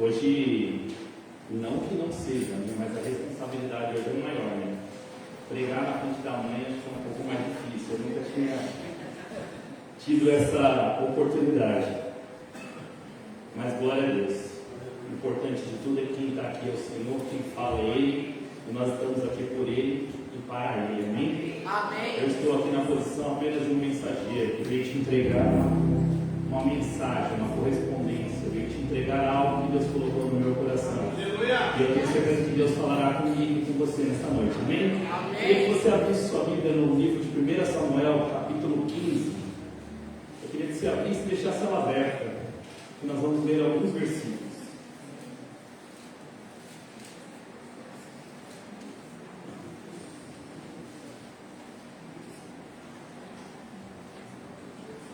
Hoje, não que não seja, né, mas a responsabilidade hoje é maior, né? Pregar na frente da mãe acho que é um pouco mais difícil. Eu nunca tinha tido essa oportunidade. Mas glória a Deus. O importante de tudo é que quem está aqui é o Senhor, quem fala é Ele, e nós estamos aqui por Ele e para Ele. Amém? Amém. Eu estou aqui na posição apenas de um mensageiro que veio te entregar uma mensagem, uma correspondência. Eu veio te entregar algo que Deus colocou no meu coração. E eu tenho certeza que Deus falará comigo e com você nessa noite. Amém? Amém. Queria que você abrisse sua Bíblia no livro de 1 Samuel, capítulo 15. Eu queria que você abrisse e deixasse ela aberta. E nós vamos ler alguns versículos.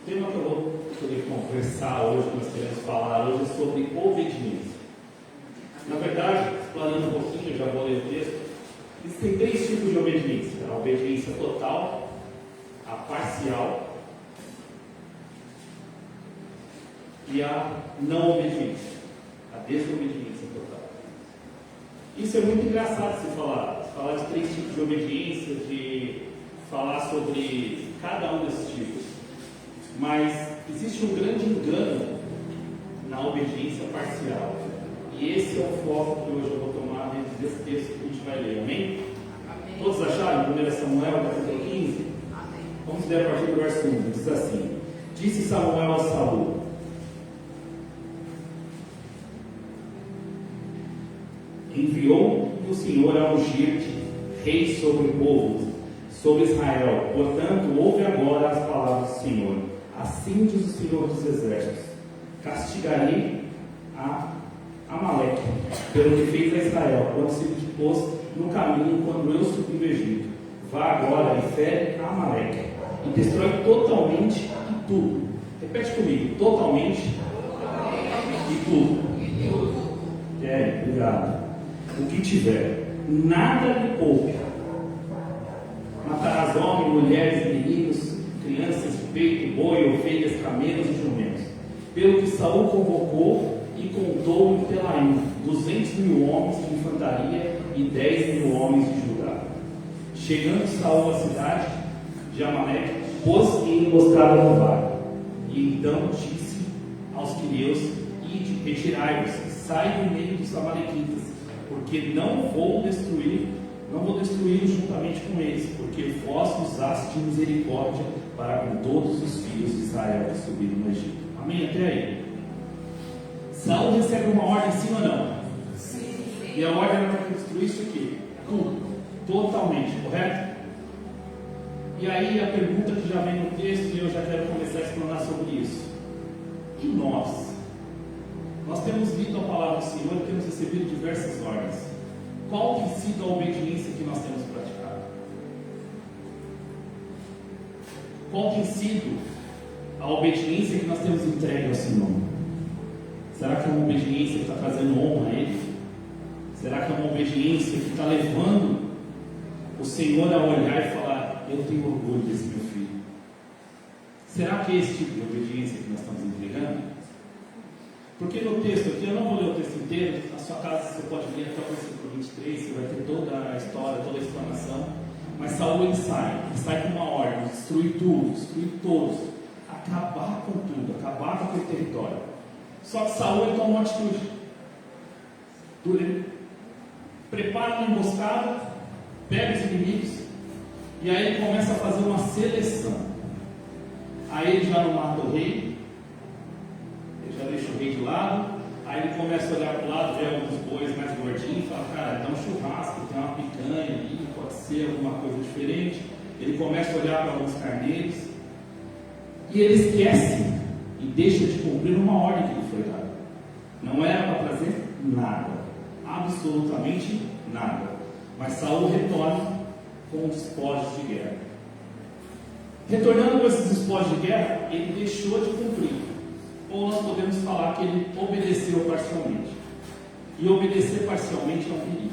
O tema que eu vou poder conversar hoje, que nós queremos falar hoje, é sobre obediência. Na verdade, explanando um pouquinho, eu já vou ler o texto. Existem 3 tipos de obediência: a obediência total, a parcial e a não obediência, a desobediência total. Isso é muito engraçado se falar de 3 tipos de obediência, de falar sobre cada um desses tipos. Mas existe um grande engano na obediência parcial. E esse é o foco que hoje eu vou tomar dentro desse texto que a gente vai ler. Amém? Amém. Todos acharam? 1 Samuel, capítulo 15? Amém. Vamos ler a partir do verso 1. Diz assim: Disse Samuel a Saul: Enviou-me o Senhor a ungir-te rei sobre o povo, sobre Israel. Portanto, ouve agora as palavras do Senhor. Assim diz o Senhor dos Exércitos: Castigarei a Amaleque pelo que fez a Israel, quando se pôs no caminho quando eu subi do Egito. Vá agora e fere a Amaleque e destrói totalmente e tudo. Repete comigo: totalmente e tudo. Obrigado. O que tiver, nada lhe poupe. Matarás homens, mulheres, meninos, crianças de peito, boi, ovelhas, camelos e jumentos. Pelo que Saul convocou e contou em Telaim 200.000 homens de infantaria e 10.000 homens de Judá. Chegando Saul à cidade de Amaleque, pôs em emboscada no vale. E então disse aos quereus: Ide, retirai-vos, sai do meio dos amalequitas, porque não vou destruí-los juntamente com eles, porque vós nos usaste de misericórdia para com todos os filhos de Israel que subiram no Egito. Amém? Até aí. Saul recebe uma ordem, sim ou não? Sim. E a ordem era para destruir isso aqui, tudo, totalmente, correto? E aí a pergunta que já vem no texto, e eu já quero começar a explanar sobre isso: e nós? Nós temos lido a palavra do Senhor e temos recebido diversas ordens. Qual tem sido a obediência que nós temos praticado? Qual tem sido a obediência que nós temos entregue ao Senhor? Será que é uma obediência que está trazendo honra a Ele? Será que é uma obediência que está levando o Senhor a olhar e falar: eu tenho orgulho desse meu filho? Será que é esse tipo de obediência que nós estamos entregando? Porque no texto aqui, eu não vou ler o texto inteiro, na sua casa você pode ler até o versículo 23, você vai ter toda a história, toda a explanação. Mas Saul ele sai com uma ordem: destruir tudo, destruir todos, acabar com tudo, acabar com aquele território. Só que Saul ele toma uma atitude. Ele prepara uma emboscada, pega os inimigos, e aí ele começa a fazer uma seleção. Aí ele já não mata o rei, ele já deixa o rei de lado. Aí ele começa a olhar para o lado, vê alguns bois mais gordinhos e fala: cara, tem um churrasco, tem uma picanha ali, pode ser alguma coisa diferente. Ele começa a olhar para alguns carneiros e ele esquece e deixa de cumprir uma ordem que lhe foi dada. Não era para trazer nada, absolutamente nada. Mas Saul retorna com os despojos de guerra. Retornando com esses despojos de guerra, ele deixou de cumprir. Ou nós podemos falar que ele obedeceu parcialmente. E obedecer parcialmente é um perigo.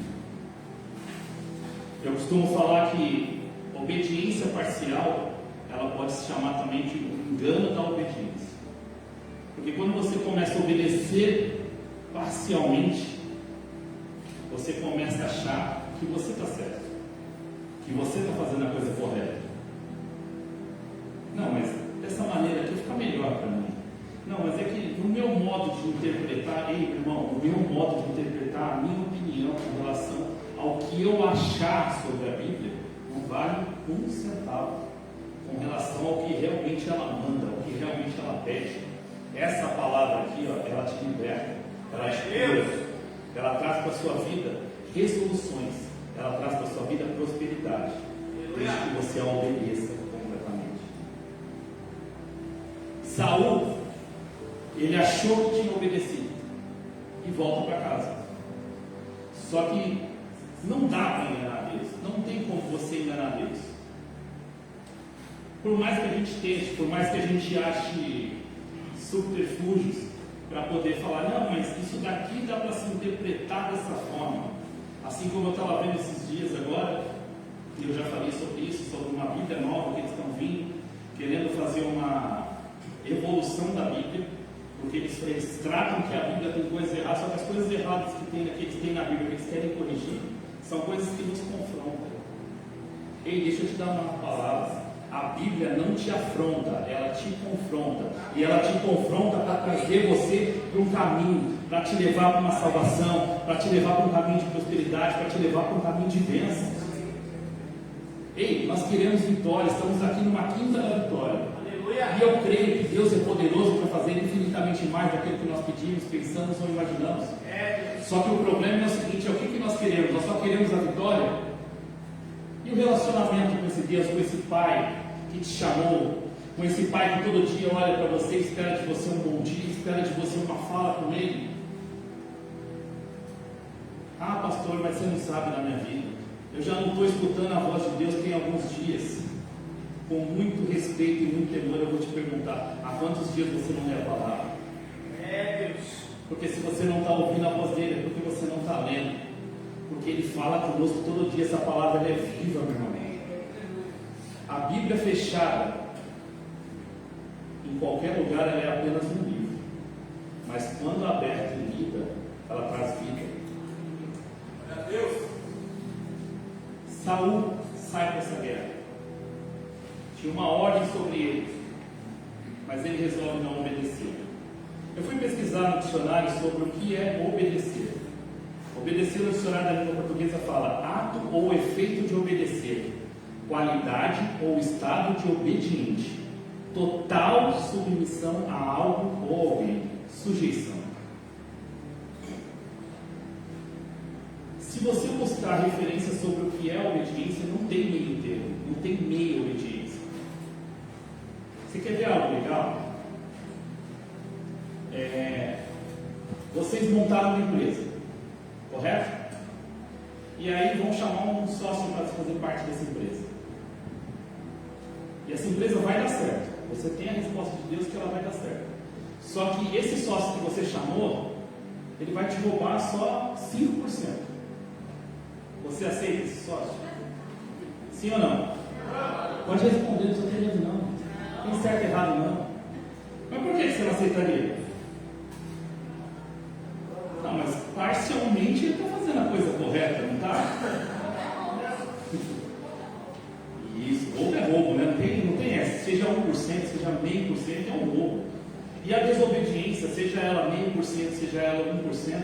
Eu costumo falar que obediência parcial, ela pode se chamar também de engano da obediência. Porque quando você começa a obedecer parcialmente, você começa a achar que você está certo, que você está fazendo a coisa correta. Não, mas dessa maneira aqui fica melhor para mim. Não, mas é que no meu modo de interpretar, ei, irmão, no meu modo de interpretar, a minha opinião com relação ao que eu achar sobre a Bíblia, não vale um centavo com relação ao que realmente ela manda, ao que realmente ela pede. Essa palavra aqui, ó, ela te liberta, ela te cura, ela traz para a sua vida resoluções, ela traz para a sua vida prosperidade, desde que você a obedeça completamente. Saul, ele achou que tinha obedecido e volta para casa. Só que não dá para enganar Deus, não tem como você enganar Deus. Por mais que a gente tente, por mais que a gente ache subterfúgios para poder falar, não, mas isso daqui dá para se interpretar dessa forma. Assim como eu estava vendo esses dias agora, e eu já falei sobre isso, sobre uma Bíblia nova que eles estão vindo, querendo fazer uma evolução da Bíblia, porque eles tratam que a Bíblia tem coisas erradas, só que as coisas erradas que eles têm na Bíblia, que eles querem corrigir, são coisas que nos confrontam. Ei, deixa eu te dar uma palavra. A Bíblia não te afronta, ela te confronta. E ela te confronta para trazer você para um caminho, para te levar para uma salvação, para te levar para um caminho de prosperidade, para te levar para um caminho de bênção. Ei, nós queremos vitória, estamos aqui numa quinta da vitória. E eu creio que Deus é poderoso para fazer infinitamente mais daquilo que nós pedimos, pensamos ou imaginamos. Só que o problema é o seguinte, é o que nós queremos? Nós só queremos a vitória? E o relacionamento com esse Deus, com esse Pai que te chamou, com esse Pai que todo dia olha para você, espera de você um bom dia, espera de você uma fala com Ele? Ah, pastor, mas você não sabe da minha vida. Eu já não estou escutando a voz de Deus tem alguns dias. Com muito respeito e muito temor, eu vou te perguntar: há quantos dias você não lê a palavra? Deus. Porque se você não está ouvindo a voz dele, é porque você não está lendo. Porque ele fala conosco todo dia, essa palavra é viva, meu irmão. A Bíblia fechada, em qualquer lugar, ela é apenas um livro. Mas quando aberta e lida, ela traz vida. Deus. Saul sai para essa guerra. Tinha uma ordem sobre ele, mas ele resolve não obedecer. Eu fui pesquisar no dicionário sobre o que é obedecer. Obedecer no dicionário da língua portuguesa fala ato ou efeito de obedecer, qualidade ou estado de obediente, total submissão a algo ou alguém, sujeição. Se você buscar referências sobre o que é obediência, não tem meio termo, não tem meia obediência. Você quer ver algo legal? Vocês montaram uma empresa, correto? E aí vão chamar um sócio para fazer parte dessa empresa. E essa empresa vai dar certo. Você tem a resposta de Deus que ela vai dar certo. Só que esse sócio que você chamou, ele vai te roubar só 5%. Você aceita esse sócio? Sim ou não? Pode responder, não precisa ter medo não. Não tem certo e errado não. Mas por que você não aceitaria? Não, mas parcialmente ele está fazendo a coisa correta, não está? Isso, roubo é roubo, né? Não tem essa. Seja 1%, seja 0,5%, é um roubo. E a desobediência, seja ela 0,5%, seja ela 1%,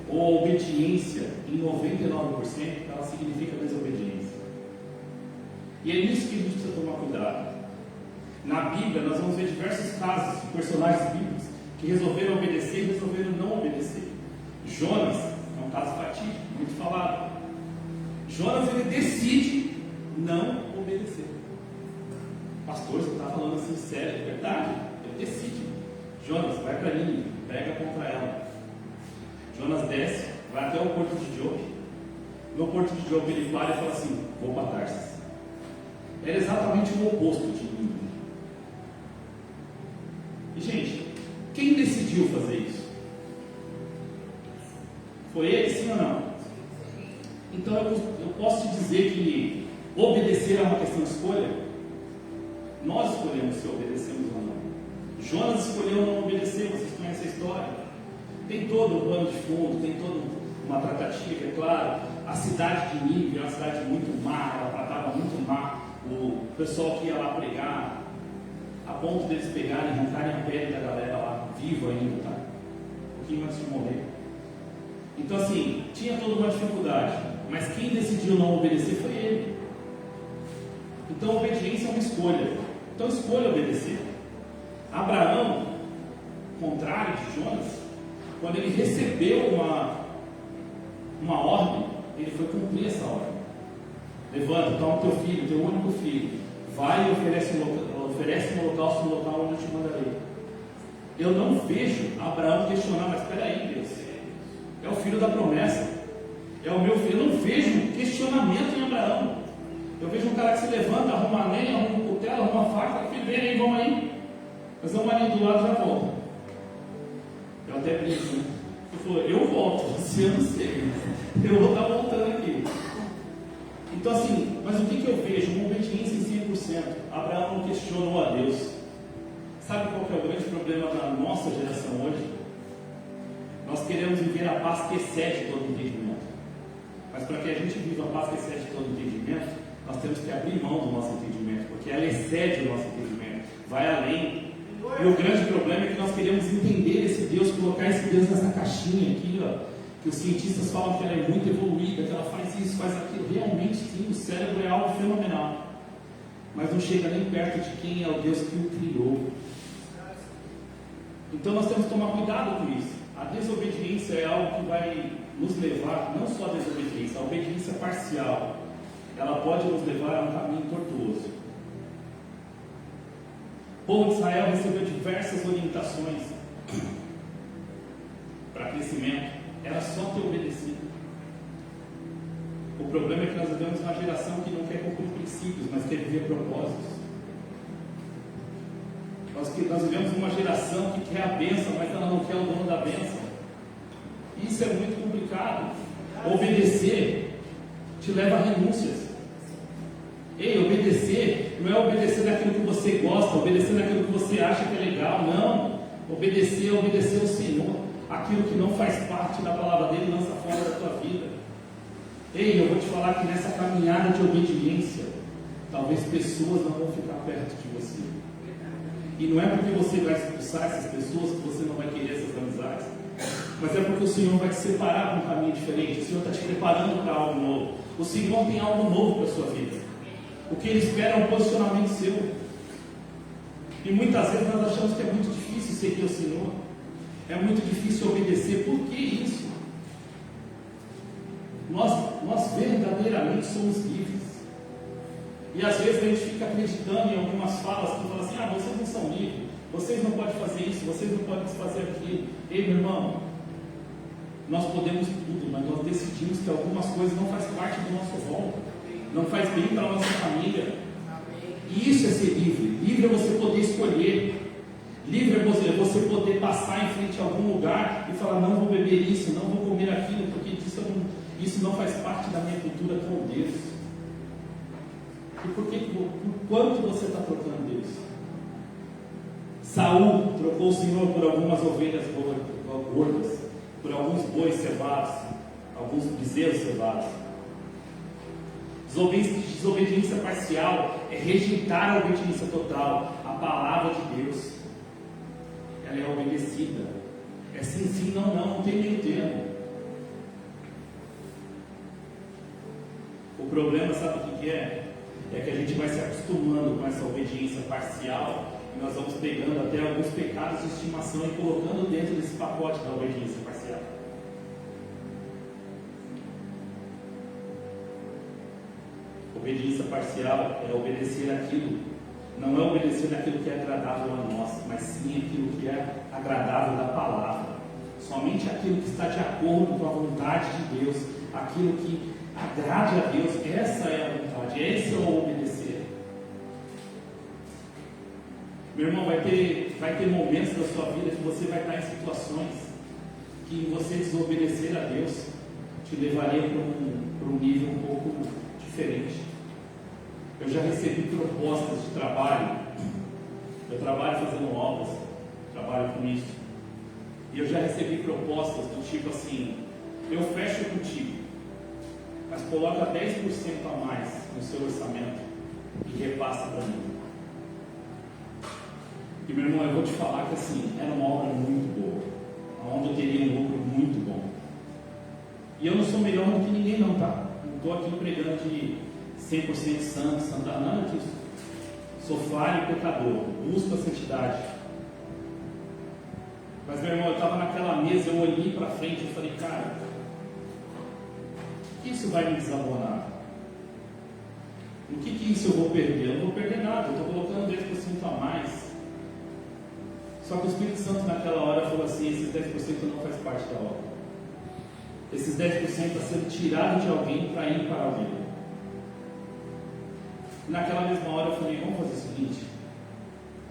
ou a obediência em 99%, ela significa desobediência. E é nisso que a gente precisa tomar cuidado. Na Bíblia, nós vamos ver diversos casos de personagens bíblicos que resolveram obedecer e resolveram não obedecer. Jonas é um caso fatídico, muito falado. Jonas, ele decide não obedecer. Pastor, você está falando assim sério, é verdade? Ele decide. Jonas, vai para Nínive, prega contra ela. Jonas desce, vai até o porto de Jope. No porto de Jope ele para e fala assim: vou para Tarsis. Era exatamente o oposto de Nínive. E gente, quem decidiu fazer isso? Foi ele, sim ou não? Então eu posso te dizer que obedecer é uma questão de escolha. Nós escolhemos se obedecemos ou não. Jonas escolheu não obedecer, vocês conhecem a história. Tem todo um pano de fundo, tem toda uma tratativa, é claro. A cidade de Nínive é uma cidade muito má, ela tratava muito má o pessoal que ia lá pregar, a ponto deles pegarem e arrancarem a pele da galera lá, viva ainda, tá? Um pouquinho antes de morrer. Então assim, tinha toda uma dificuldade, mas quem decidiu não obedecer foi ele. Então a obediência é uma escolha. Então escolha obedecer. Abraão, contrário de Jonas, quando ele recebeu uma ordem, ele foi cumprir essa ordem. Levanta, toma teu filho, teu único filho, vai e oferece um holocausto no local onde eu te mandarei. Eu não vejo Abraão questionar, mas espera aí, Deus, é o filho da promessa, é o meu filho. Eu não vejo questionamento em Abraão. Eu vejo um cara que se levanta, arruma a lenha, arruma um cutelo, arruma a faca, filho, vem aí, vamos aí. Mas vamos ali do lado, já volta. Eu até brinco, né? Ele falou, eu volto, você eu não sei, eu vou estar voltando aqui. Então assim, mas o que eu vejo? Uma obediência em 100%. Abraão não questionou a Deus. Sabe qual que é o grande problema da nossa geração hoje? Nós queremos viver a paz que excede todo entendimento. Mas para que a gente viva a paz que excede todo entendimento, nós temos que abrir mão do nosso entendimento, porque ela excede o nosso entendimento, vai além. E o grande problema é que nós queremos entender esse Deus, colocar esse Deus nessa caixinha aqui, ó, que os cientistas falam que ela é muito evoluída, que ela faz isso, faz aquilo. Realmente sim, o cérebro é algo fenomenal, mas não chega nem perto de quem é o Deus que o criou. Então nós temos que tomar cuidado com isso. A desobediência é algo que vai nos levar, não só a desobediência, a obediência parcial, ela pode nos levar a um caminho tortuoso. O povo de Israel recebeu diversas orientações para crescimento, era só ter obedecido. O problema é que nós vivemos uma geração que não quer cumprir princípios, mas quer viver propósitos. Nós vivemos uma geração que quer a bênção, mas ela não quer o dono da bênção. Isso é muito complicado. Obedecer te leva a renúncias. Ei, obedecer não é obedecer daquilo que você gosta, obedecer daquilo que você acha que é legal, não. Obedecer é obedecer ao Senhor. Aquilo que não faz parte da palavra dele, lança fora da tua vida. Ei, eu vou te falar que nessa caminhada de obediência, talvez pessoas não vão ficar perto de você. E não é porque você vai expulsar essas pessoas que você não vai querer essas amizades, mas é porque o Senhor vai te separar para um caminho diferente. O Senhor está te preparando para algo novo. O Senhor tem algo novo para a sua vida. O que Ele espera é um posicionamento seu. E muitas vezes nós achamos que é muito difícil seguir o Senhor, é muito difícil obedecer. Por que isso? Nós verdadeiramente somos livres. E às vezes a gente fica acreditando em algumas falas que falam assim: ah, vocês não são livres, vocês não podem fazer isso, vocês não podem fazer aquilo. Ei, meu irmão, nós podemos tudo, mas nós decidimos que algumas coisas não fazem parte do nosso rol, não faz bem para a nossa família. E isso é ser livre. Livre é você poder escolher. Livre é você poder passar em frente a algum lugar e falar: não vou beber isso, não vou comer aquilo, porque isso não faz parte da minha cultura com Deus. E por quanto você está trocando Deus? Saul trocou o Senhor por algumas ovelhas gordas, por alguns bois cevados, alguns bezerros cevados. Desobediência parcial é rejeitar a obediência total. A palavra de Deus, ela é obedecida. É sim, sim, não, não tem meio termo. O problema, sabe o que é? É que a gente vai se acostumando com essa obediência parcial e nós vamos pegando até alguns pecados de estimação e colocando dentro desse pacote da obediência parcial. Obediência parcial é obedecer aquilo, não é obedecer aquilo que é agradável a nós, mas sim aquilo que é agradável da palavra. Somente aquilo que está de acordo com a vontade de Deus, aquilo que agrade a Deus, essa é a vontade, esse é o obedecer. Meu irmão, vai ter momentos da sua vida que você vai estar em situações que você desobedecer a Deus te levaria para um nível um pouco diferente. Eu já recebi propostas de trabalho. Eu trabalho fazendo obras, trabalho com isso. E eu já recebi propostas do tipo assim: eu fecho contigo, mas coloca 10% a mais no seu orçamento e repassa para mim. E meu irmão, eu vou te falar que assim, era uma obra muito boa, onde eu teria um lucro muito bom. E eu não sou melhor do que ninguém não, tá? Não estou aqui pregando de 100% santo, santa, nada disso. Sou falho e pecador, busco a santidade. Mas meu irmão, eu estava naquela mesa, eu olhei para frente e falei, cara, o que isso vai me desabonar? O que isso eu vou perder? Eu não vou perder nada, eu estou colocando 10% a mais. Só que o Espírito Santo naquela hora falou assim, esses 10% não faz parte da obra. Esses 10% está sendo tirado de alguém para ir para alguém. E naquela mesma hora eu falei, vamos fazer o seguinte,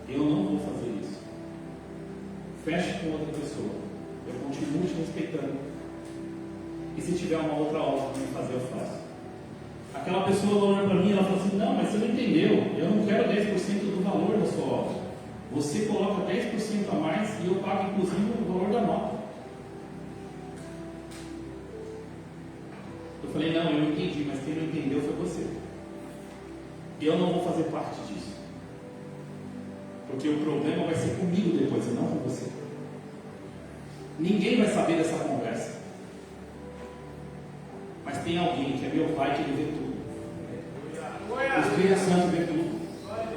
eu não vou fazer isso. Feche com outra pessoa. Eu continuo te respeitando. E se tiver uma outra obra para me fazer, eu faço. Aquela pessoa olhou para mim e ela falou assim, não, mas você não entendeu. Eu não quero 10% do valor da sua obra. Você coloca 10% a mais e eu pago inclusive o valor da nota. Eu falei, não, eu entendi, mas quem não entendeu foi você. Eu não vou fazer parte disso. Porque o problema vai ser comigo depois, e não com você. Ninguém vai saber dessa conversa. Mas tem alguém que é meu pai que ele vê tudo. O Espírito Santo vê tudo.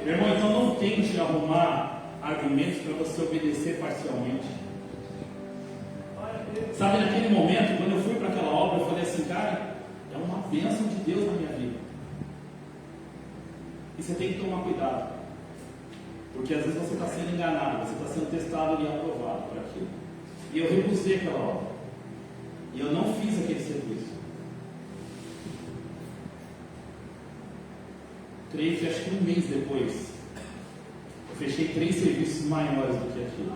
Meu irmão, então não tente arrumar argumentos para você obedecer parcialmente. Sabe, naquele momento, quando eu fui para aquela obra, eu falei assim, cara, é uma bênção de Deus na minha vida. E você tem que tomar cuidado. Porque às vezes você está sendo enganado, você está sendo testado e aprovado por aquilo. E eu recusei aquela obra. E eu não fiz aquele serviço. Creio que acho que um mês depois, eu fechei 3 serviços maiores do que aquilo.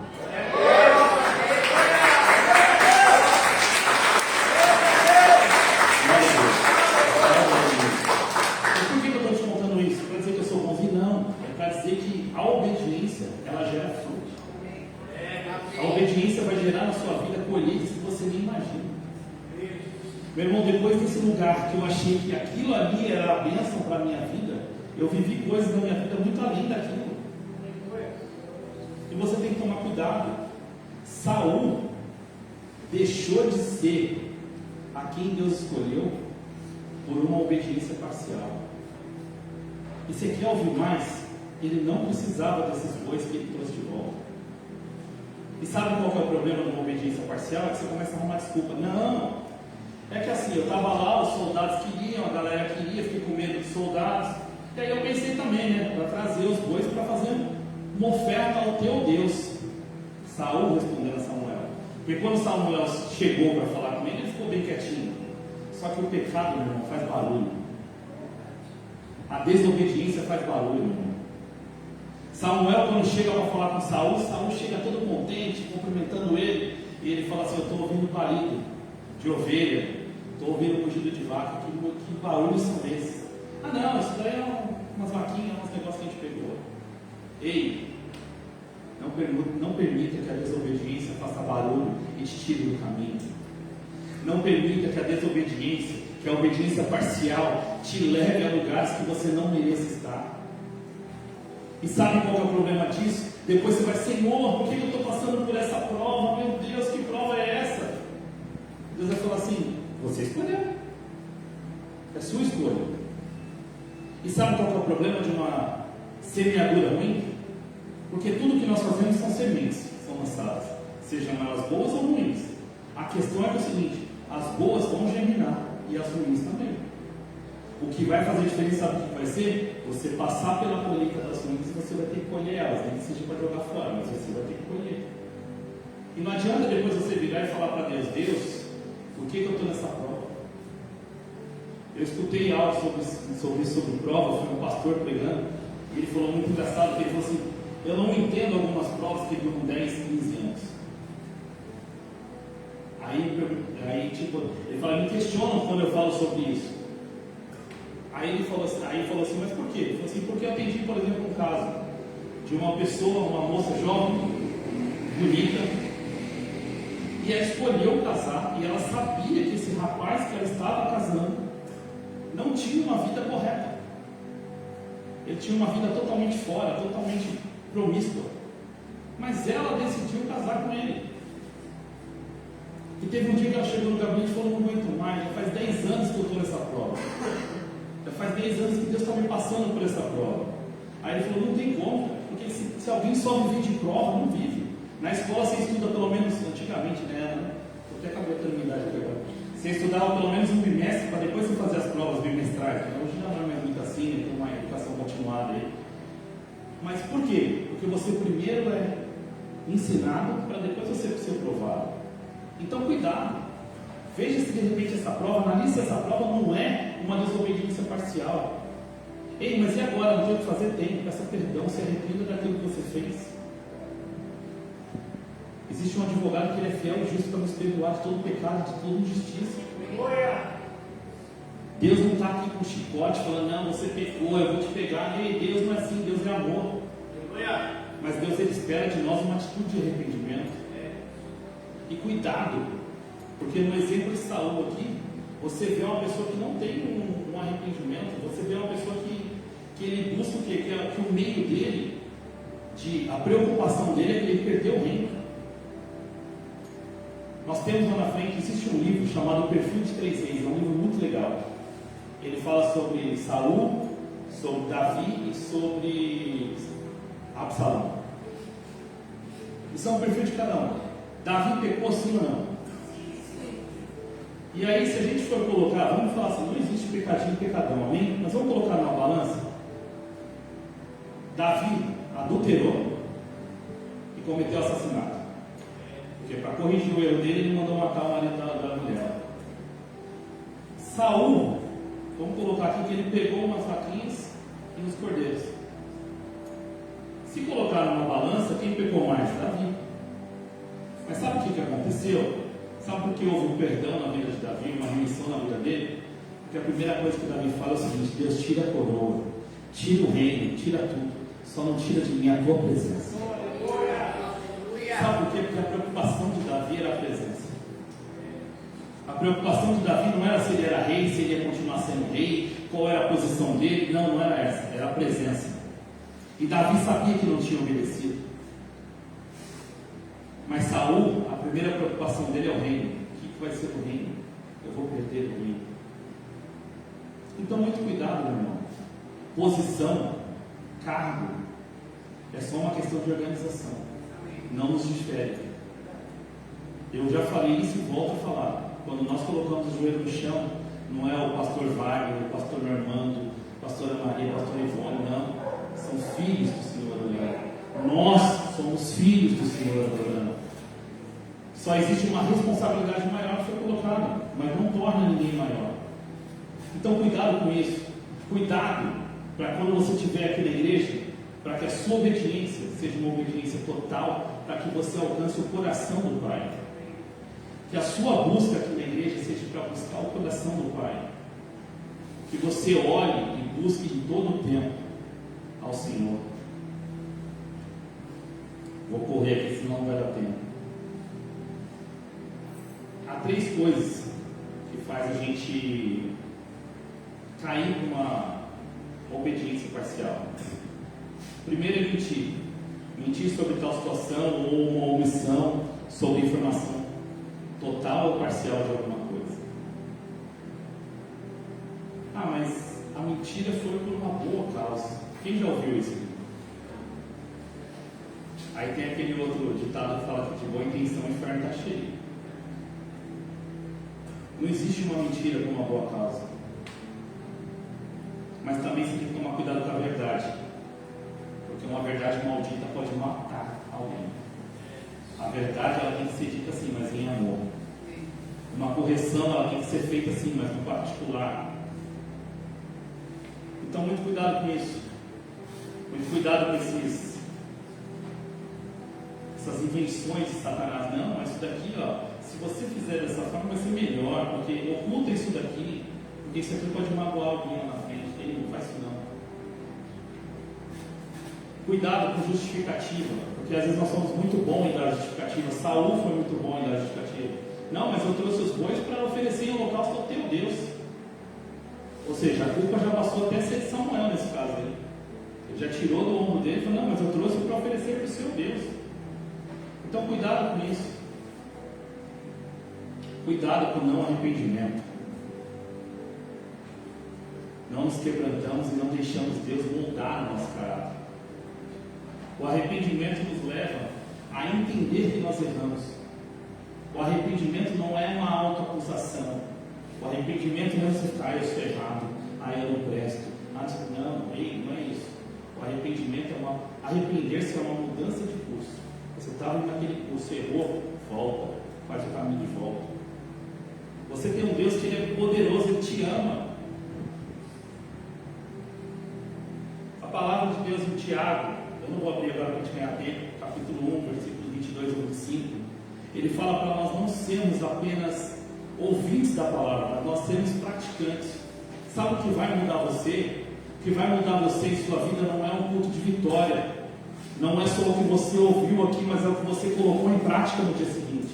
Por que eu estou te contando isso? Para dizer que eu sou bonzinho? Não. É para dizer que a obediência, ela gera fruto. A obediência vai gerar na sua vida colheitas que você nem imagina. Meu irmão, depois desse lugar que eu achei que aquilo ali era a bênção para a minha vida, eu vivi coisas na minha vida muito além daquilo. E você tem que tomar cuidado. Saul deixou de ser a quem Deus escolheu por uma obediência parcial. E você quer ouvir mais? Ele não precisava desses bois que ele trouxe de volta. E sabe qual que é o problema de uma obediência parcial? É que você começa a arrumar desculpa. Não, é que assim, eu estava lá, os soldados queriam, a galera queria, fiquei com medo dos soldados. E aí eu pensei também, né, para trazer os bois para fazer uma oferta ao teu Deus. Saul respondendo a Samuel. Porque quando Samuel chegou para falar com ele, ele ficou bem quietinho. Só que o pecado, meu irmão, faz barulho. A desobediência faz barulho, meu irmão. Samuel, quando chega para falar com Saul, Saul chega todo contente, cumprimentando ele. E ele fala assim, eu estou ouvindo balido de ovelha, estou ouvindo rugido de vaca, que barulhos são esses? Ah não, isso daí é umas vaquinhas, uns negócios que a gente pegou. Ei, não permita que a desobediência faça barulho e te tire do caminho. Não permita que a desobediência, que a obediência parcial te leve a lugares que você não merece estar. E sabe qual é o problema disso? Depois você vai, Senhor, por que eu estou passando por essa prova? Meu Deus, que prova é essa? Deus vai falar assim, você escolheu. É sua escolha. E sabe qual é o problema de uma semeadura ruim? Porque tudo que nós fazemos são sementes que são lançadas, sejam elas boas ou ruins. A questão é, o seguinte, as boas vão germinar e as ruins também. O que vai fazer diferença, sabe o que vai ser? Você passar pela colheita das ruins, você vai ter que colher elas, nem que seja para jogar fora, mas você vai ter que colher. E não adianta depois você virar e falar para Deus, Deus, por que eu estou nessa prova? Eu escutei algo sobre prova, foi um pastor pregando, e ele falou muito engraçado, ele falou assim, eu não entendo algumas provas que duram 10, 15 anos. Aí ele fala, me questionam quando eu falo sobre isso. Aí ele falou assim, mas por quê? Ele falou assim, porque eu atendi, por exemplo, um caso de uma pessoa, uma moça jovem, bonita, E ela escolheu casar, e ela sabia que esse rapaz que ela estava casando não tinha uma vida correta. Ele tinha uma vida totalmente fora, totalmente promíscua. Mas ela decidiu casar com ele. E teve um dia que ela chegou no gabinete e falou: não aguento mais, já faz 10 anos que eu estou nessa prova. Já faz 10 anos que Deus está me passando por essa prova. Aí ele falou: não tem como, porque se alguém só vive de prova, não vive. Na escola você estuda pelo menos, antigamente, né? Eu até acabei a terminidade aqui agora. Você estudava pelo menos um bimestre para depois você fazer as provas bimestrais. Hoje já não é mais muito assim, né? Tem uma educação continuada aí. Mas por quê? Porque você primeiro é ensinado para depois você ser provado. Então cuidado. Veja se de repente essa prova, analise se essa prova não é uma desobediência parcial. Ei, mas e agora? Não tem o que fazer? Tem. Peça perdão, se arrependa daquilo que você fez. Existe um advogado que ele é fiel e justo para nos perdoar de todo pecado, de toda injustiça. Deus não está aqui com chicote falando: não, você pecou, eu vou te pegar. Ei, Deus não é assim, Deus é amor. Mas Deus, ele espera de nós uma atitude de arrependimento. E cuidado, porque no exemplo de Saul aqui, você vê uma pessoa que não tem um arrependimento. Você vê uma pessoa que ele busca que o meio dele, a preocupação dele é que ele perdeu o reino. Nós temos lá na frente, existe um livro chamado O Perfil de Três Reis, é um livro muito legal. Ele fala sobre Saul, sobre Davi e sobre Absalão. Isso é um perfil de cada um. Davi pecou sim ou não? E aí, se a gente for colocar, vamos falar assim: não existe pecadinho e pecadão, amém? Mas vamos colocar na balança. Davi adulterou e cometeu assassinato. Porque para corrigir o erro dele, ele mandou matar o marido da mulher. Saul, vamos colocar aqui que ele pegou umas vaquinhas e uns cordeiros. Se colocar numa balança, quem pecou mais? Davi. Mas sabe o que aconteceu? Sabe por que houve um perdão na vida de Davi, uma remissão na vida dele? Porque a primeira coisa que Davi fala é o seguinte: Deus, tira a coroa, tira o reino, tira tudo, só não tira de mim a tua presença. Sabe por quê? Porque a preocupação de Davi era a presença. A preocupação de Davi não era se ele era rei, se ele ia continuar sendo rei, qual era a posição dele. Não era essa, era a presença. E Davi sabia que não tinha obedecido. Mas Saul, a primeira preocupação dele é o reino. O que vai ser do reino? Eu vou perder o reino. Então, muito cuidado, meu irmão. Posição, cargo, é só uma questão de organização. Não nos difere. Eu já falei isso e volto a falar. Quando nós colocamos o joelho no chão, não é o pastor Wagner, o pastor Armando, a pastora Maria, o pastor Ivone, não. São filhos do Senhor adorando. Nós somos filhos do Senhor adorando. Só existe uma responsabilidade maior que foi colocada, mas não torna ninguém maior. Então cuidado com isso. Cuidado para quando você estiver aqui na igreja, para que a sua obediência seja uma obediência total, para que você alcance o coração do Pai. Que a sua busca aqui na igreja seja para buscar o coração do Pai. Que você olhe e busque em todo o tempo ao Senhor. Vou correr aqui, senão não vai dar tempo. Há 3 coisas que faz a gente cair numa obediência parcial. Primeiro é mentir. Mentir sobre tal situação ou uma omissão sobre informação total ou parcial de alguma coisa. Ah, mas a mentira foi por uma boa causa. Quem já ouviu isso? Aí tem aquele outro ditado que fala que de boa intenção o inferno está cheio. Não existe uma mentira por uma boa causa. Mas também você tem que tomar cuidado com a verdade. Porque uma verdade maldita pode matar alguém. A verdade ela tem que ser dita assim, mas em amor. Uma correção ela tem que ser feita assim, mas no particular. Então muito cuidado com isso. Muito cuidado com essas invenções de Satanás. Não, mas isso daqui, se você fizer dessa forma vai ser melhor, porque oculta isso daqui, porque isso aqui pode magoar alguém lá na frente. Ele não faz isso não. Cuidado com justificativa, porque às vezes nós somos muito bons em dar justificativa. Saul foi muito bom em dar justificativa. Não, mas eu trouxe os bois para oferecer em holocausto ao teu Deus. Ou seja, a culpa já passou até ser de Samuel nesse caso aí. Ele já tirou do ombro dele e falou, não, mas eu trouxe para oferecer para o seu Deus. Então cuidado com isso. Cuidado com o não arrependimento. Não nos quebrantamos e não deixamos Deus moldar o nosso caráter. O arrependimento nos leva a entender que nós erramos. O arrependimento não é uma autoacusação. O arrependimento não é você eu sou errado, eu não presto. Não é isso. O arrependimento arrepender-se é uma mudança de curso. Você estava naquele curso, errou, volta, faz o caminho de volta. Você tem um Deus que Ele é poderoso, Ele te ama. A palavra de Deus em Tiago, eu não vou abrir agora para a gente ganhar tempo, capítulo 1, versículos 22 a 25, ele fala para nós não sermos apenas ouvintes da palavra, mas nós sermos praticantes. Sabe o que vai mudar você? O que vai mudar você em sua vida não é um culto de vitória, não é só o que você ouviu aqui, mas é o que você colocou em prática no dia seguinte.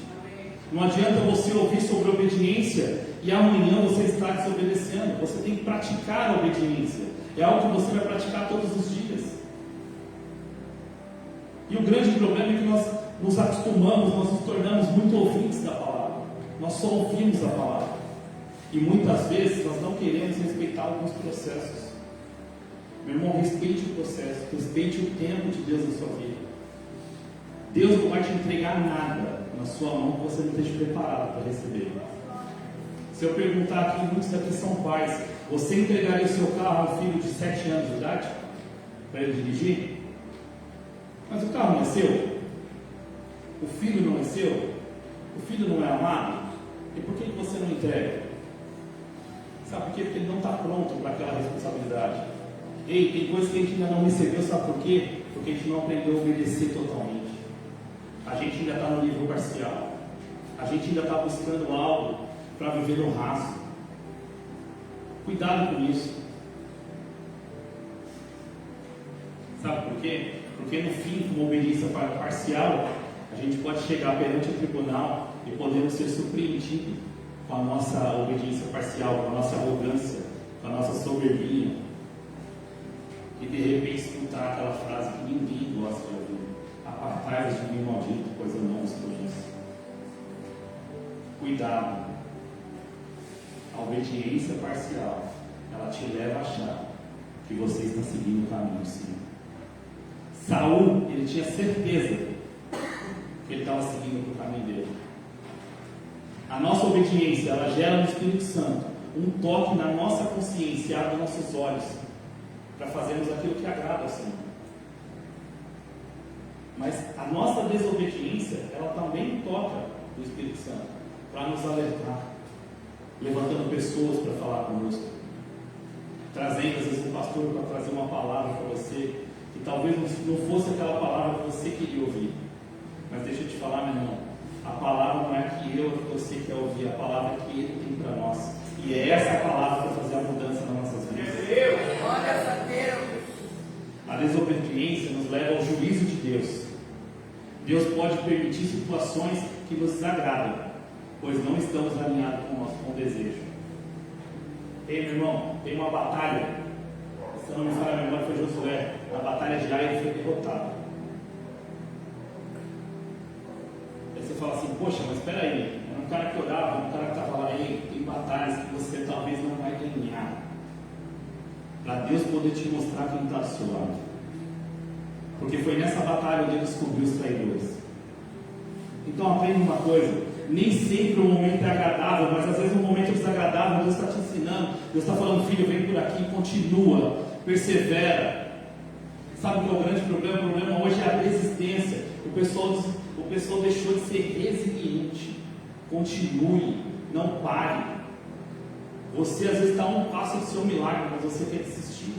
Não adianta você ouvir sobre obediência e amanhã você estar desobedecendo. Você tem que praticar a obediência. É algo que você vai praticar todos os dias. E o grande problema é que nós nos acostumamos, nós nos tornamos muito ouvintes da palavra. Nós só ouvimos a palavra. E muitas vezes nós não queremos respeitar alguns processos. Meu irmão, respeite o processo, respeite o tempo de Deus na sua vida. Deus não vai te entregar nada na sua mão que você não esteja preparado para receber. Se eu perguntar aqui, muitos daqui são pais, você entregaria o seu carro a um filho de 7 anos de idade para ele dirigir? Mas o carro não é seu? O filho não é seu? O filho não é amado? E por que você não entrega? Sabe por quê? Porque ele não está pronto para aquela responsabilidade. Ei, tem coisas que a gente ainda não recebeu, sabe por quê? Porque a gente não aprendeu a obedecer totalmente. A gente ainda está no nível parcial. A gente ainda está buscando algo para viver no raso. Cuidado com isso. Sabe por quê? Porque no fim, com uma obediência parcial, a gente pode chegar perante o tribunal e podemos ser surpreendidos com a nossa obediência parcial, com a nossa arrogância, com a nossa soberbia. E de repente escutar aquela frase que ninguém gosta de ouvir: apartai-vos de mim, maldito, pois eu não os conheço. Cuidado. A obediência parcial, ela te leva a achar que você está seguindo o caminho sim. Saul, ele tinha certeza que ele estava seguindo o caminho dele. A nossa obediência, ela gera no Espírito Santo um toque na nossa consciência, abre nossos olhos para fazermos aquilo que agrada ao Senhor. Mas a nossa desobediência, ela também toca o Espírito Santo para nos alertar, levantando pessoas para falar conosco, trazendo às vezes um pastor para trazer uma palavra para você, que talvez não fosse aquela palavra que você queria ouvir. Mas deixa eu te falar, meu irmão, a palavra não é que eu e você quer ouvir, a palavra que Ele tem para nós. E é essa palavra para fazer a mudança nas nossas vidas. A desobediência nos leva ao juízo de Deus. Deus pode permitir situações que nos desagradam, pois não estamos alinhados com o desejo. Ei, meu irmão, tem uma batalha. Se eu não me falha a memória, foi Josué. Na batalha de Ai, ele foi derrotado. Aí você fala assim: poxa, mas espera aí, era um cara que orava, um cara que estava lá. Ei, tem batalhas que você talvez não vai ganhar, para Deus poder te mostrar quem está do seu lado. Porque foi nessa batalha onde Ele descobriu os traidores. Então aprenda uma coisa: nem sempre o momento é agradável, mas às vezes um momento desagradável, Deus está te ensinando. Deus está falando: filho, vem por aqui, continua, persevera. Sabe o que é o grande problema? O problema hoje é a resistência. O pessoal deixou de ser resiliente. Continue, não pare. Você às vezes está a um passo do seu milagre, mas você quer desistir.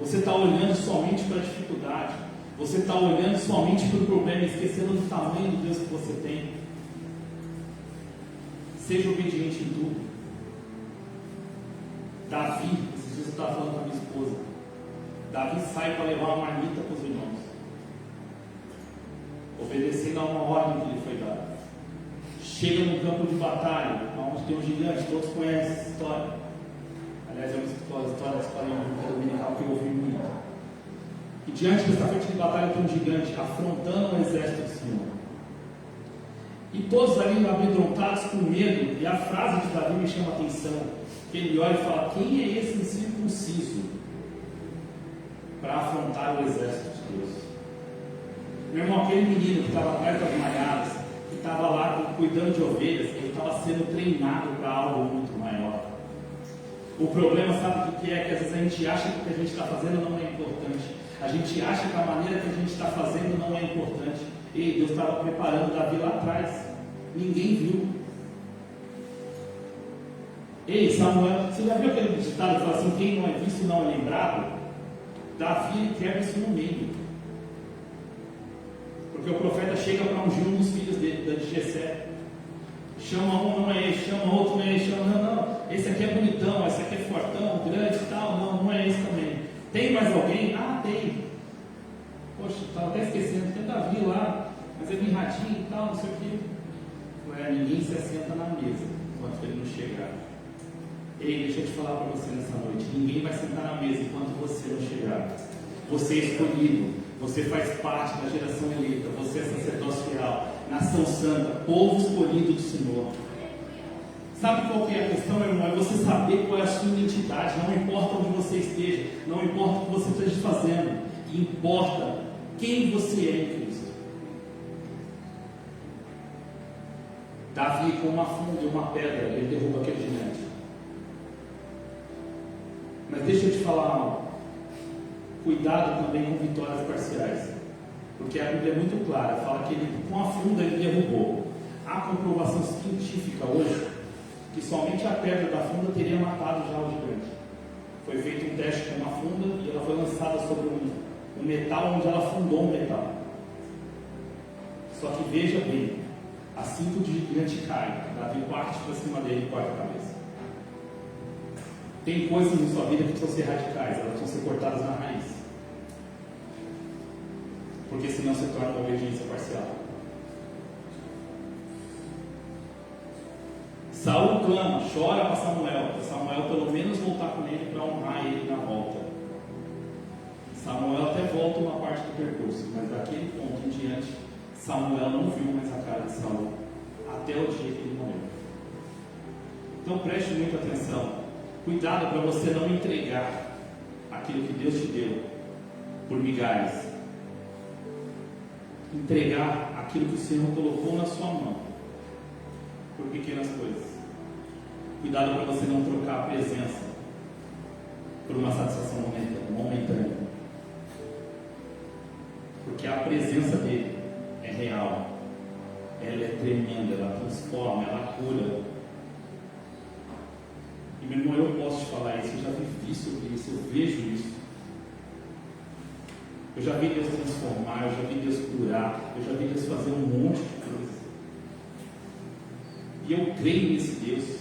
Você está olhando somente para a dificuldade. Você está olhando somente para o problema, esquecendo do tamanho do Deus que você tem. Seja obediente em tudo. Davi, esses dias eu estava falando com a minha esposa. Davi sai para levar uma marmita para os irmãos, obedecendo a uma ordem que lhe foi dada. Chega no campo de batalha, onde tem um gigante, todos conhecem essa história. Aliás, é uma história dominical que eu ouvi muito. E diante dessa frente de batalha tem um gigante afrontando o exército do Senhor. E todos ali amedrontados com medo. E a frase de Davi me chama a atenção. Que ele olha e fala: quem é esse incircunciso para afrontar o exército de Deus? Meu irmão, aquele menino que estava atrás das malhadas, que estava lá cuidando de ovelhas, ele estava sendo treinado para algo muito maior. O problema, sabe o que é? Que às vezes a gente acha que o que a gente está fazendo não é importante. A gente acha que a maneira que a gente está fazendo não é importante. Ei, Deus estava preparando Davi lá atrás. Ninguém viu. Ei, Samuel, você já viu aquele ditado que fala assim: quem não é visto não é lembrado? Davi quebra isso no meio. Porque o profeta chega para ungir um dos filhos de Jessé. Chama um, não é esse, chama outro, não é esse, chama, não, esse aqui é bonitão, esse aqui é fortão, grande e tal, não é esse também. Tem mais alguém? Ah, tem. Poxa, estava até esquecendo, tem Davi lá, mas é mirradinho e tal, não sei o que. Ninguém se assenta na mesa enquanto ele não chegar. Ei, deixa eu te falar para você nessa noite: ninguém vai sentar na mesa enquanto você não chegar. Você é escolhido, você faz parte da geração eleita, você é sacerdócio real, nação santa, povo escolhido do Senhor. Sabe qual que é a questão, meu irmão? É você saber qual é a sua identidade. Não importa onde você esteja, não importa o que você esteja fazendo, importa quem você é em Cristo. Davi, com uma funda e uma pedra, ele derruba aquele gigante. Mas deixa eu te falar algo. Cuidado também com vitórias parciais, porque a Bíblia é muito clara, fala que ele, com a funda ele derrubou. Há comprovação científica hoje que somente a pedra da funda teria matado já o gigante. Foi feito um teste com uma funda e ela foi lançada sobre um metal onde ela fundou um metal. Só que veja bem, assim que o gigante cai, Davi parte para cima dele e corta a cabeça. Tem coisas na sua vida que precisam ser radicais, elas precisam ser cortadas na raiz. Porque senão se torna uma obediência parcial. Saul clama, chora para Samuel pelo menos voltar com ele para honrar ele na volta. Samuel até volta uma parte do percurso, mas daquele ponto em diante, Samuel não viu mais a cara de Saul até o dia que ele morreu. Então preste muita atenção. Cuidado para você não entregar aquilo que Deus te deu por migalhas. Entregar aquilo que o Senhor colocou na sua mão por pequenas coisas. Cuidado para você não trocar a presença por uma satisfação momentânea. Porque a presença dele é real, ela é tremenda, ela transforma, ela cura. E meu irmão, eu posso te falar isso, eu já vivi sobre isso, eu vejo isso. Eu já vi Deus transformar, eu já vi Deus curar, eu já vi Deus fazer um monte de coisa. E eu creio nesse Deus.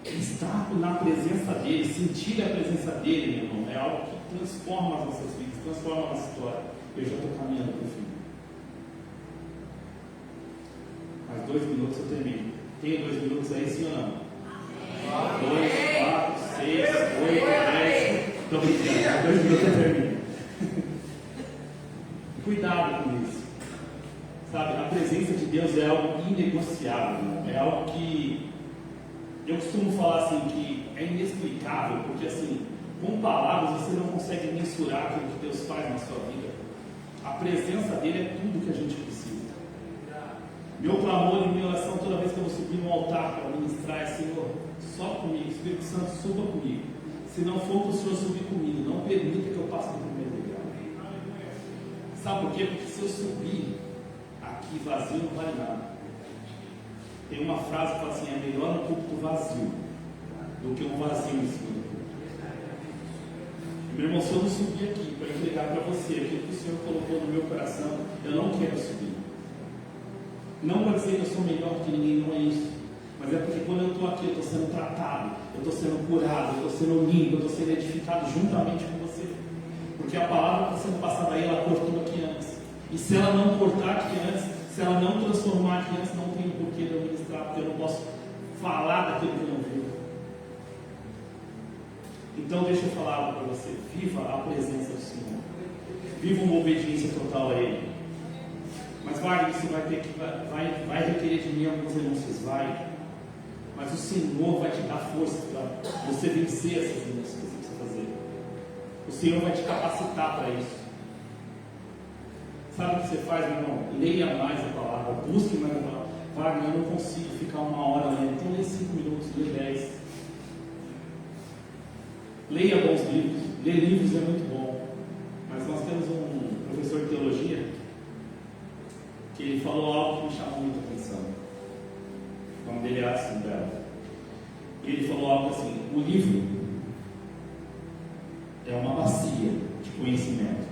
Estar na presença dele, sentir a presença dele, meu irmão, é algo que transforma as nossas vidas, transforma a nossa história. Eu já estou caminhando para o fim. Mais 2 minutos eu termino. Tenho 2 minutos aí, sim ou não? 2, 4, 6, 8, 10. Estou brincando, 2 minutos eu termino. Cuidado com isso. Sabe, a presença de Deus é algo inegociável, é algo que eu costumo falar assim, que é inexplicável, porque assim, com palavras você não consegue mensurar aquilo que Deus faz na sua vida. A presença dele é tudo que a gente precisa. Meu clamor e minha oração toda vez que eu vou subir no altar para ministrar é: Senhor, sobe comigo, Espírito Santo, suba comigo. Se não for para o Senhor subir comigo, não permita que eu passe no primeiro lugar. Sabe por quê? Porque se eu subir aqui vazio não vale nada. Tem uma frase que fala assim: é melhor um púlpito vazio do que um vazio em cima do púlpito. Meu irmão, se eu não subir aqui para entregar para você aquilo que o Senhor colocou no meu coração, eu não quero subir. Não para dizer que eu sou melhor que ninguém, não é isso. Mas é porque quando eu estou aqui, eu estou sendo tratado, eu estou sendo curado, eu estou sendo limpo, eu estou sendo edificado juntamente com você. Porque a palavra está sendo passada aí, ela cortou aqui antes. E se ela não cortar aqui antes, se ela não transformar aqui antes, não tem porquê de eu ministrar, porque eu não posso falar daquilo que eu não vivo. Então deixa eu falar algo para você. Viva a presença do Senhor. Viva uma obediência total a Ele. Mas Wagner, isso vai requerer de mim algumas renúncias, vai. Mas o Senhor vai te dar força para você vencer essas renúncias que você precisa fazer. O Senhor vai te capacitar para isso. Sabe o que você faz, meu irmão? Leia mais a palavra, busque mais a palavra. Wagner, eu não consigo ficar 1 hora lendo, então lê 5 minutos, lê 10. Leia bons livros. Ler livros é muito bom. Mas nós temos um professor de teologia que ele falou algo que me chamou muita atenção. O nome dele é Adson Bell. E ele falou algo assim: o livro é uma bacia de conhecimento,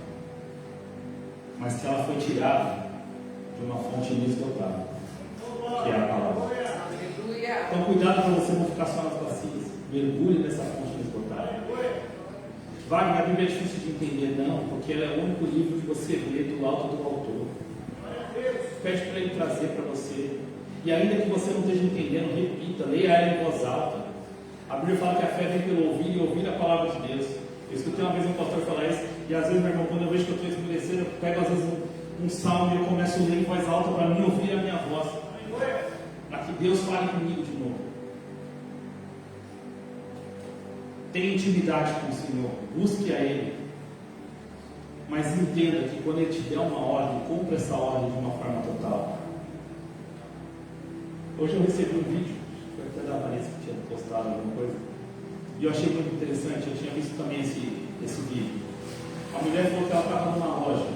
mas que ela foi tirada de uma fonte inesgotável, que é a palavra. Então cuidado para você não ficar só nas bacias. Mergulhe nessa fonte inesgotável. Wagner, a Bíblia é difícil de entender, não, porque ela é o único livro que você lê do alto do autor. Pede para ele trazer para você. E ainda que você não esteja entendendo, repita, leia ela em voz alta. A Bíblia fala que a fé vem pelo ouvir e ouvir a palavra de Deus. Eu escutei uma vez um pastor falar isso, e às vezes, meu irmão, quando eu vejo que eu estou escurecendo, eu pego às vezes um salmo e eu começo a ler em voz alta para mim ouvir a minha voz, para que Deus fale comigo de novo. Tenha intimidade com o Senhor, busque a Ele, mas entenda que quando Ele te der uma ordem, cumpra essa ordem de uma forma total. Hoje eu recebi um vídeo, foi até da Vanessa que tinha postado alguma coisa, e eu achei muito interessante. Eu tinha visto também esse vídeo. A mulher falou que ela estava numa loja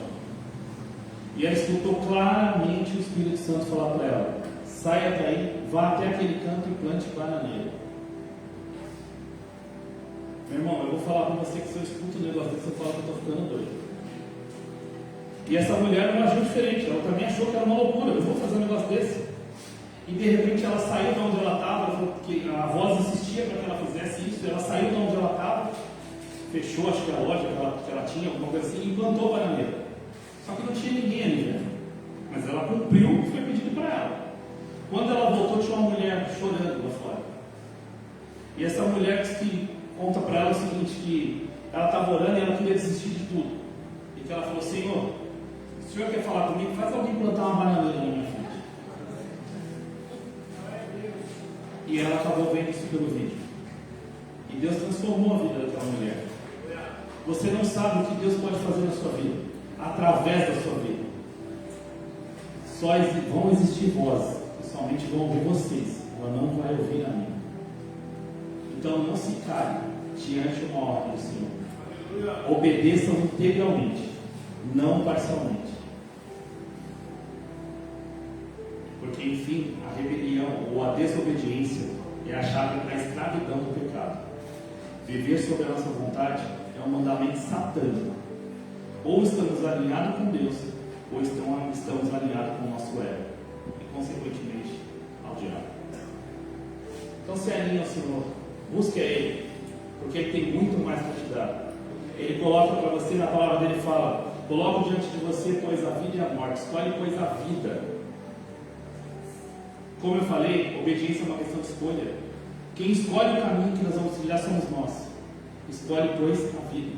e ela escutou claramente o Espírito Santo falar para ela: saia daí, vá até aquele canto e plante bananeira. Meu irmão, eu vou falar para você que se eu escuto um negócio desse, eu falo que eu estou ficando doido. E essa mulher não agiu diferente, ela também achou que era uma loucura, eu vou fazer um negócio desse. E de repente ela saiu de onde ela estava, porque a voz insistia para que ela fizesse isso, ela saiu de onde ela estava, fechou acho que a loja que ela tinha, alguma coisa assim, e plantou a bananeira. Só que não tinha ninguém ali, né? Mas ela cumpriu o que foi pedido para ela. Quando ela voltou, tinha uma mulher chorando lá fora. E essa mulher disse que conta para ela o seguinte, que ela estava orando e ela queria desistir de tudo. E que ela falou: Senhor, se o Senhor quer falar comigo, faz alguém plantar uma bananeira na minha frente. E ela acabou vendo isso pelo vídeo. E Deus transformou a vida daquela mulher. Você não sabe o que Deus pode fazer na sua vida, através da sua vida. Só vão existir vozes, que somente vão ouvir vocês. Ela não vai ouvir a mim. Então não se cale diante de uma ordem do Senhor. Obedeçam integralmente, não parcialmente. Porque, enfim, a rebelião ou a desobediência é a chave para a escravidão do pecado. Viver sob a nossa vontade é um mandamento satânico. Ou estamos alinhados com Deus, ou estamos alinhados com o nosso ego, e consequentemente ao diabo. Então se alinhe ao Senhor, busque a Ele, porque Ele tem muito mais para te dar. Ele coloca para você, na palavra dele fala: coloco diante de você, pois, a vida e a morte. Escolhe, pois, a vida. Como eu falei, obediência é uma questão de escolha. Quem escolhe o caminho que nós vamos trilhar somos nós. Escolhe, pois, a vida.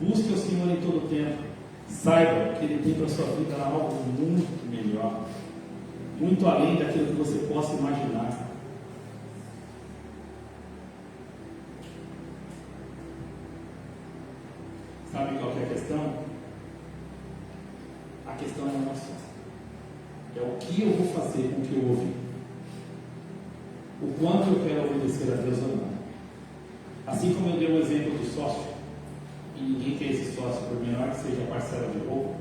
Busque o Senhor em todo o tempo. Saiba que Ele tem para a sua vida algo muito melhor, muito além daquilo que você possa imaginar. Sabe qual que é a questão? A questão é a nossa. É o que eu vou fazer com o que eu ouvi. O quanto eu quero obedecer a Deus ou não. Assim como eu dei o exemplo do sócio, e ninguém quer esse sócio, por menor que seja a parcela de roubo,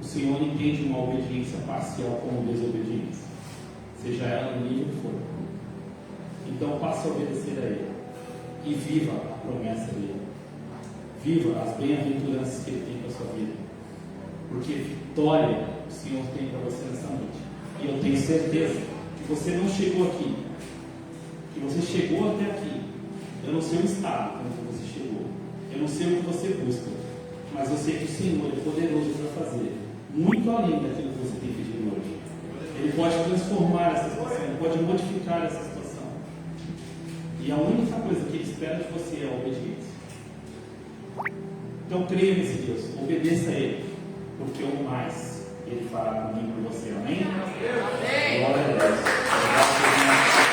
o Senhor entende uma obediência parcial como desobediência, seja ela no nível que for. Então passe a obedecer a Ele e viva a promessa dele. Viva as bem-aventuranças que Ele tem para a sua vida. Porque vitória o Senhor tem para você nessa noite. E eu tenho certeza que você não chegou aqui, que você chegou até aqui. Eu não sei o estado como você chegou, eu não sei o que você busca, mas eu sei que o Senhor é poderoso para fazer muito além daquilo que você tem pedido hoje. Ele pode transformar essa situação, ele pode modificar essa situação. E a única coisa que ele espera de você é a obediência. Então creia nesse Deus, obedeça a Ele, porque o mais Ele fará comigo e por você. Amém? Glória a Deus.